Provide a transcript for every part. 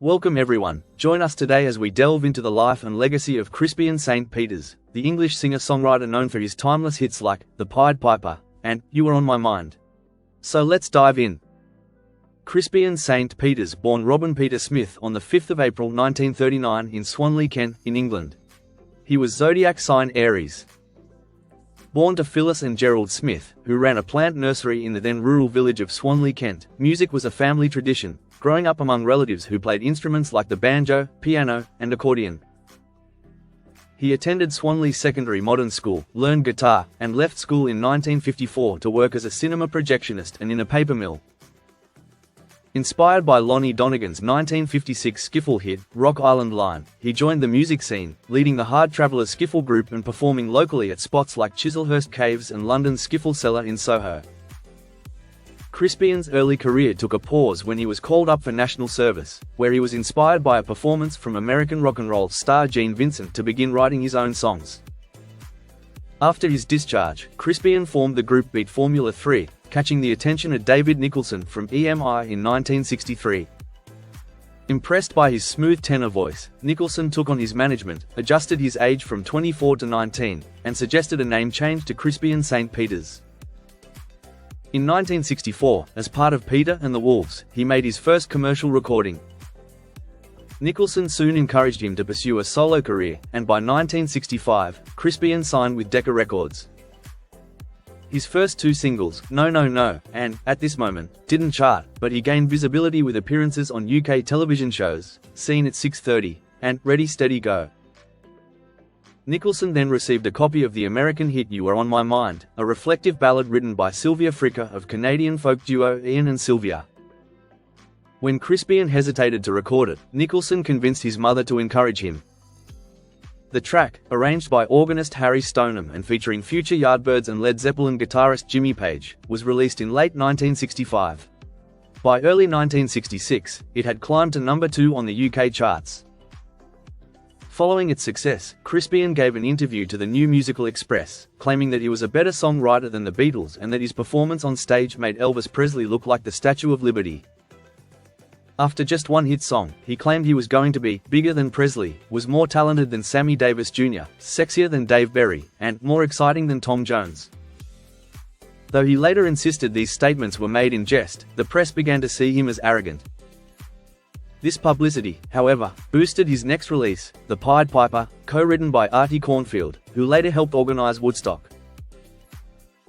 Welcome everyone, join us today as we delve into the life and legacy of Crispian St. PETERS, the English singer-songwriter known for his timeless hits like The Pied Piper and You Were on My Mind. So let's dive in. Crispian St. PETERS, born Robin Peter Smith on the 5th of April 1939 in Swanley, Kent, in England. He was zodiac sign Aries. Born to Phyllis and Gerald Smith, who ran a plant nursery in the then rural village of Swanley, Kent, music was a family tradition, growing up among relatives who played instruments like the banjo, piano, and accordion. He attended Swanley Secondary Modern School, learned guitar, and left school in 1954 to work as a cinema projectionist and in a paper mill. Inspired by Lonnie Donegan's 1956 skiffle hit, Rock Island Line, he joined the music scene, leading the Hard Traveller skiffle group and performing locally at spots like Chislehurst Caves and London's Skiffle Cellar in Soho. Crispian's early career took a pause when he was called up for national service, where he was inspired by a performance from American rock and roll star Gene Vincent to begin writing his own songs. After his discharge, Crispian formed the group Beat Formula 3, catching the attention of David Nicholson from EMI in 1963. Impressed by his smooth tenor voice, Nicholson took on his management, adjusted his age from 24 to 19, and suggested a name change to Crispian St. PETERS. In 1964, as part of Peter and the Wolves, he made his first commercial recording. Nicholson soon encouraged him to pursue a solo career, and by 1965, Crispian signed with Decca Records. His first two singles, No No No, and At This Moment, didn't chart, but he gained visibility with appearances on UK television shows, Scene at 6:30, and Ready Steady Go. Nicholson then received a copy of the American hit You Were on My Mind, a reflective ballad written by Sylvia Fricker of Canadian folk duo Ian and Sylvia. When Crispian hesitated to record it, Nicholson convinced his mother to encourage him. The track, arranged by organist Harry Stoneham and featuring future Yardbirds and Led Zeppelin guitarist Jimmy Page, was released in late 1965. By early 1966, it had climbed to number 2 on the UK charts. Following its success, Crispian gave an interview to the New Musical Express, claiming that he was a better songwriter than the Beatles and that his performance on stage made Elvis Presley look like the Statue of Liberty. After just one hit song, he claimed he was going to be bigger than Presley, was more talented than Sammy Davis Jr., sexier than Dave Berry, and more exciting than Tom Jones. Though he later insisted these statements were made in jest, the press began to see him as arrogant. This publicity, however, boosted his next release, The Pied Piper, co-written by Artie Cornfield, who later helped organize Woodstock.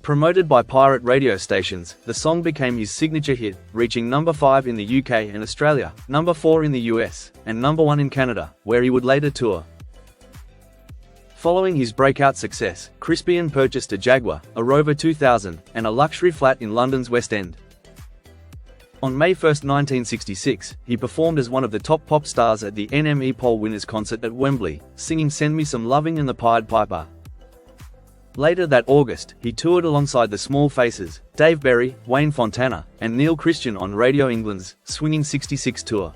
Promoted by pirate radio stations, the song became his signature hit, reaching number 5 in the UK and Australia, number 4 in the US, and number 1 in Canada, where he would later tour. Following his breakout success, Crispian purchased a Jaguar, a Rover 2000, and a luxury flat in London's West End. On May 1, 1966, he performed as one of the top pop stars at the NME Poll Winners concert at Wembley, singing Send Me Some Loving and The Pied Piper. Later that August, he toured alongside the Small Faces, Dave Berry, Wayne Fontana, and Neil Christian on Radio England's Swinging 66 tour.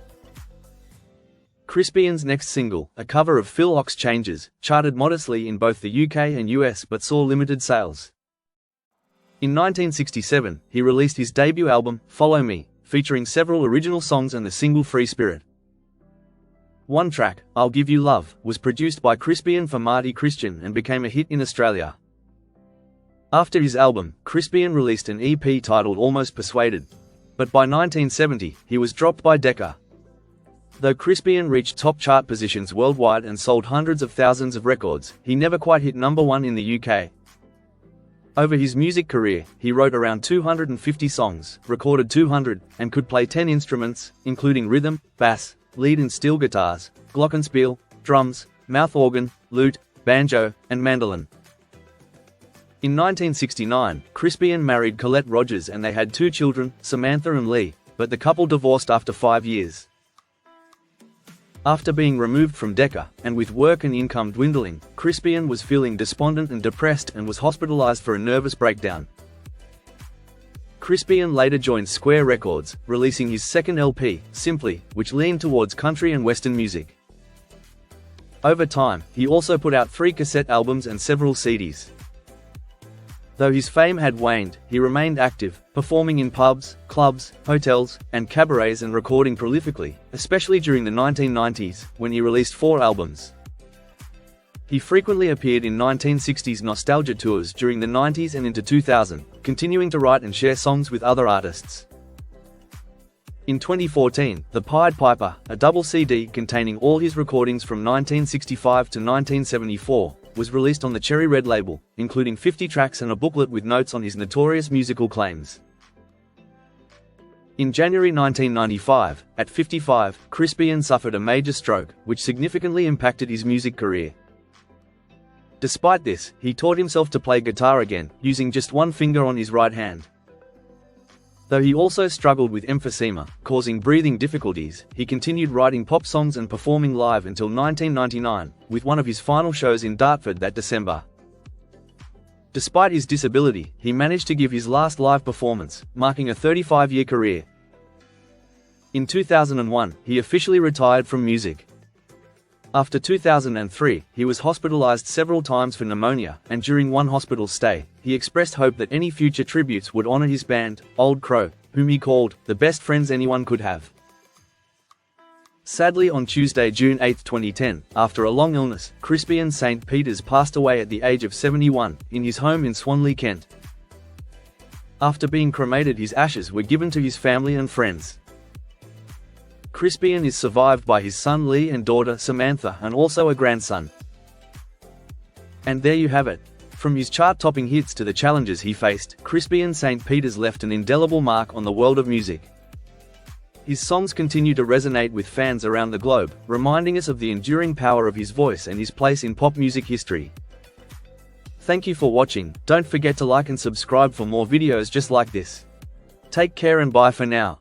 Crispian's next single, a cover of Phil Ochs' Changes, charted modestly in both the UK and US but saw limited sales. In 1967, he released his debut album, Follow Me, featuring several original songs and the single Free Spirit. One track, I'll Give You Love, was produced by Crispian for Marty Christian and became a hit in Australia. After his album, Crispian released an EP titled Almost Persuaded. But by 1970, he was dropped by Decca. Though Crispian reached top chart positions worldwide and sold hundreds of thousands of records, he never quite hit number 1 in the UK. Over his music career, he wrote around 250 songs, recorded 200, and could play 10 instruments, including rhythm, bass, lead and steel guitars, glockenspiel, drums, mouth organ, lute, banjo, and mandolin. In 1969, Crispian married Colette Rogers and they had 2 children, Samantha and Lee, but the couple divorced after 5 years. After being removed from Decca, and with work and income dwindling, Crispian was feeling despondent and depressed and was hospitalized for a nervous breakdown. Crispian later joined Square Records, releasing his second LP, Simply, which leaned towards country and western music. Over time, he also put out 3 cassette albums and several CDs. Though his fame had waned, he remained active, performing in pubs, clubs, hotels, and cabarets and recording prolifically, especially during the 1990s, when he released 4 albums. He frequently appeared in 1960s nostalgia tours during the 90s and into 2000, continuing to write and share songs with other artists. In 2014, The Pied Piper, a double CD containing all his recordings from 1965 to 1974, was released on the Cherry Red label, including 50 tracks and a booklet with notes on his notorious musical claims. In January 1995, at 55, Crispian suffered a major stroke, which significantly impacted his music career. Despite this, he taught himself to play guitar again, using just one finger on his right hand. Though he also struggled with emphysema, causing breathing difficulties, he continued writing pop songs and performing live until 1999, with one of his final shows in Dartford that December. Despite his disability, he managed to give his last live performance, marking a 35-year career. In 2001, he officially retired from music. After 2003, he was hospitalized several times for pneumonia, and during one hospital stay, he expressed hope that any future tributes would honor his band, Old Crow, whom he called the best friends anyone could have. Sadly, on Tuesday, June 8, 2010, after a long illness, Crispian St. PETERS passed away at the age of 71, in his home in Swanley, Kent. After being cremated, his ashes were given to his family and friends. Crispian is survived by his son Lee and daughter Samantha, and also a grandson. And there you have it. From his chart-topping hits to the challenges he faced, Crispian St. PETERS left an indelible mark on the world of music. His songs continue to resonate with fans around the globe, reminding us of the enduring power of his voice and his place in pop music history. Thank you for watching. Don't forget to like and subscribe for more videos just like this. Take care and bye for now.